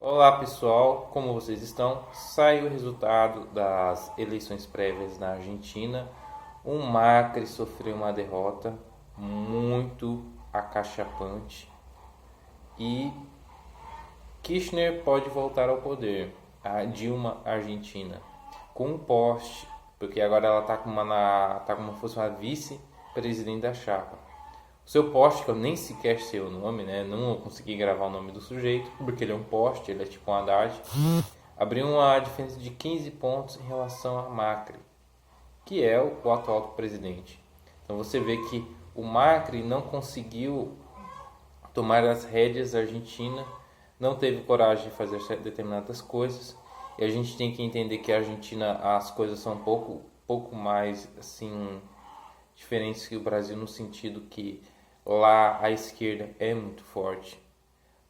Olá pessoal, como vocês estão? Saiu o resultado das eleições prévias na Argentina. O Macri sofreu uma derrota muito acachapante e Kirchner pode voltar ao poder. A Dilma Argentina com um poste, porque agora ela está como se fosse uma vice-presidente da chapa. O seu poste, que eu nem sequer sei o nome, né? Não consegui gravar o nome do sujeito, porque ele é um poste, ele é tipo um Haddad. Abriu uma diferença de 15 pontos em relação a Macri, que é o atual presidente. Então você vê que o Macri não conseguiu tomar as rédeas da Argentina, não teve coragem de fazer determinadas coisas. E a gente tem que entender que a Argentina as coisas são pouco mais assim diferentes que o Brasil no sentido que lá a esquerda é muito forte,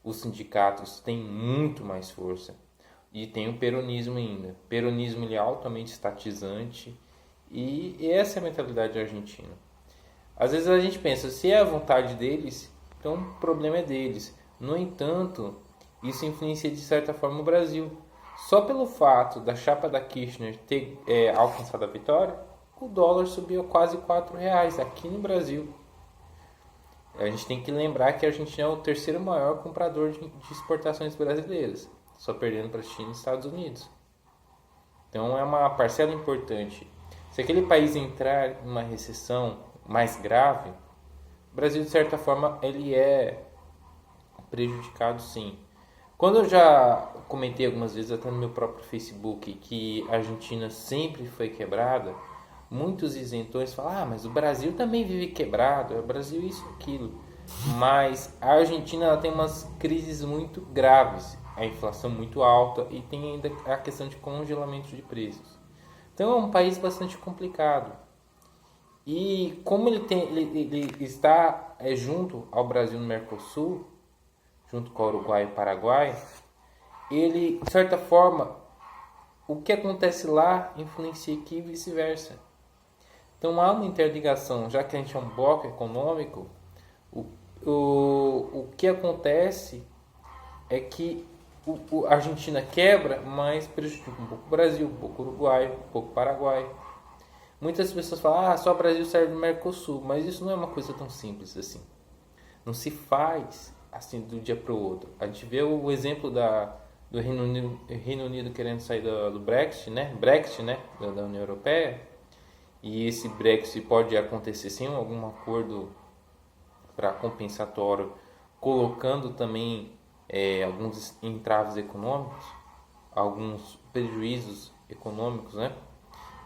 os sindicatos têm muito mais força e tem o peronismo ainda. O peronismo ele é altamente estatizante e essa é a mentalidade argentina. Às vezes a gente pensa, se é a vontade deles, então o problema é deles. No entanto, isso influencia de certa forma o Brasil. Só pelo fato da chapa da Kirchner ter alcançado a vitória, o dólar subiu a quase R$ 4 aqui no Brasil. A gente tem que lembrar que a Argentina é o terceiro maior comprador de exportações brasileiras, só perdendo para a China e Estados Unidos. Então é uma parcela importante. Se aquele país entrar em uma recessão mais grave, o Brasil de certa forma ele é prejudicado sim. Quando eu já comentei algumas vezes até no meu próprio Facebook que a Argentina sempre foi quebrada, muitos isentões falam, mas o Brasil também vive quebrado, é o Brasil isso e aquilo. Mas a Argentina ela tem umas crises muito graves, a inflação muito alta e tem ainda a questão de congelamento de preços. Então é um país bastante complicado. E como ele está junto ao Brasil no Mercosul, junto com o Uruguai e o Paraguai, ele, de certa forma, o que acontece lá influencia aqui e vice-versa. Então há uma interligação, já que a gente é um bloco econômico, o, o que acontece é que a Argentina quebra, mas prejudica um pouco o Brasil, um pouco o Uruguai, um pouco o Paraguai. Muitas pessoas falam, só o Brasil serve do Mercosul, mas isso não é uma coisa tão simples assim. Não se faz assim do dia para o outro. A gente vê o exemplo do Reino Unido querendo sair do Brexit, né, da União Europeia. E esse Brexit pode acontecer sem algum acordo para compensatório, colocando também alguns entraves econômicos, alguns prejuízos econômicos, né?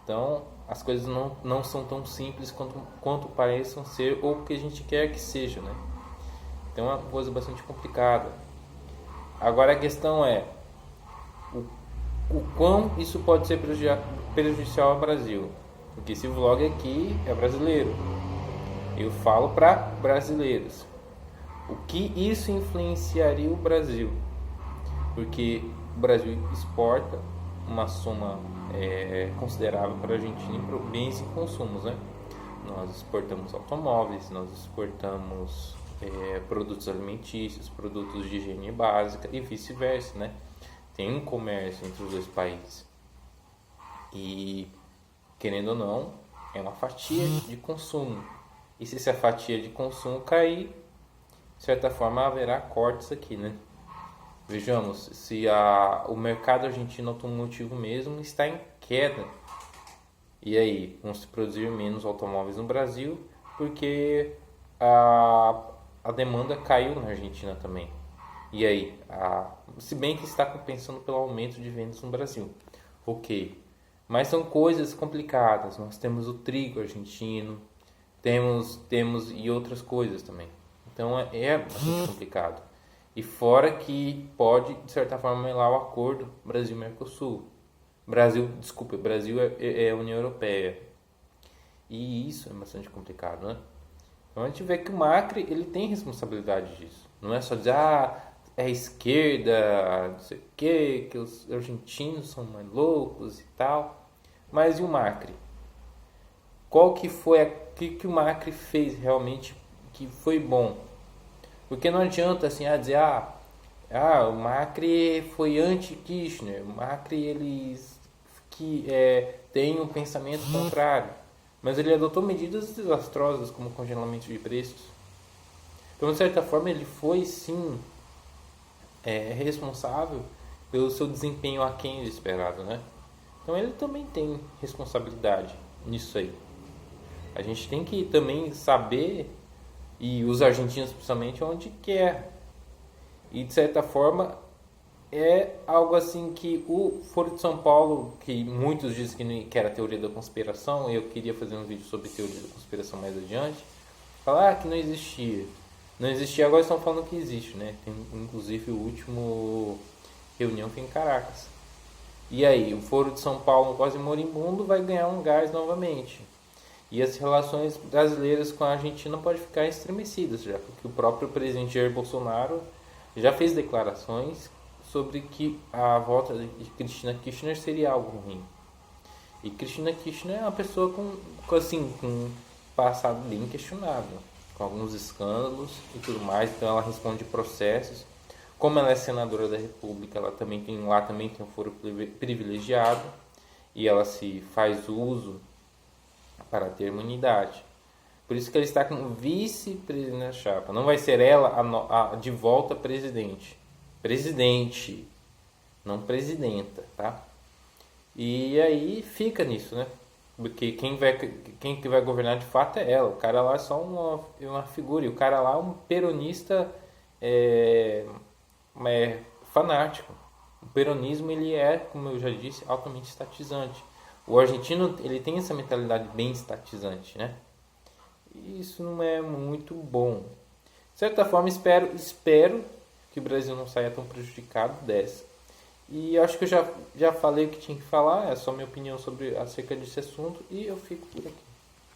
Então, as coisas não são tão simples quanto parecem ser ou que a gente quer que seja, né? Então, é uma coisa bastante complicada. Agora, a questão é o quão isso pode ser prejudicial ao Brasil. Porque esse vlog aqui é brasileiro. Eu falo para brasileiros. O que isso influenciaria o Brasil? Porque o Brasil exporta uma soma considerável para a Argentina em bens e consumos, né? Nós exportamos automóveis, nós exportamos produtos alimentícios, produtos de higiene básica e vice-versa, né? Tem um comércio entre os dois países. E, querendo ou não, é uma fatia de consumo. E se essa fatia de consumo cair, de certa forma haverá cortes aqui, né? Vejamos, se o mercado argentino automotivo mesmo está em queda. E aí, vão se produzir menos automóveis no Brasil, porque a demanda caiu na Argentina também. E aí, se bem que está compensando pelo aumento de vendas no Brasil. Ok, mas são coisas complicadas. Nós temos o trigo argentino, temos e outras coisas também. Então é bastante complicado. E fora que pode, de certa forma, melar o acordo Brasil-Mercosul. Brasil é a União Europeia. E isso é bastante complicado, né? Então a gente vê que o Macri, ele tem responsabilidade disso. Não é só dizer, é a esquerda, não sei o quê, que os argentinos são mais loucos e tal. Mas e o Macri? Qual que foi que o Macri fez realmente que foi bom? Porque não adianta assim dizer O Macri foi anti-Kirchner, o Macri tem um pensamento contrário, mas ele adotou medidas desastrosas como congelamento de preços. Então, de certa forma, ele foi sim responsável pelo seu desempenho aquém do esperado, né? Então ele também tem responsabilidade nisso aí. A gente tem que também saber, e os argentinos principalmente, onde quer. E de certa forma é algo assim que o Foro de São Paulo, que muitos dizem que era teoria da conspiração, eu queria fazer um vídeo sobre teoria da conspiração mais adiante, falar que não existia. Não existia, agora estão falando que existe, né? Tem inclusive o último reunião foi em Caracas. E aí, o Foro de São Paulo, quase moribundo, vai ganhar um gás novamente. E as relações brasileiras com a Argentina podem ficar estremecidas, já porque o próprio presidente Jair Bolsonaro já fez declarações sobre que a volta de Cristina Kirchner seria algo ruim. E Cristina Kirchner é uma pessoa com um passado bem questionável, com alguns escândalos e tudo mais, então ela responde processos. Como ela é senadora da República, ela também tem um foro privilegiado e ela se faz uso para ter imunidade. Por isso que ela está como vice-presidente da chapa. Não vai ser ela de volta presidente. Presidente, não presidenta, tá? E aí fica nisso, né? Porque quem que vai governar de fato é ela. O cara lá é só uma figura. E o cara lá é um peronista fanático. O peronismo, ele é, como eu já disse, altamente estatizante. O argentino, ele tem essa mentalidade bem estatizante, né? E isso não é muito bom. De certa forma, espero que o Brasil não saia tão prejudicado dessa. E acho que eu já falei o que tinha que falar, é só minha opinião acerca desse assunto, e eu fico por aqui.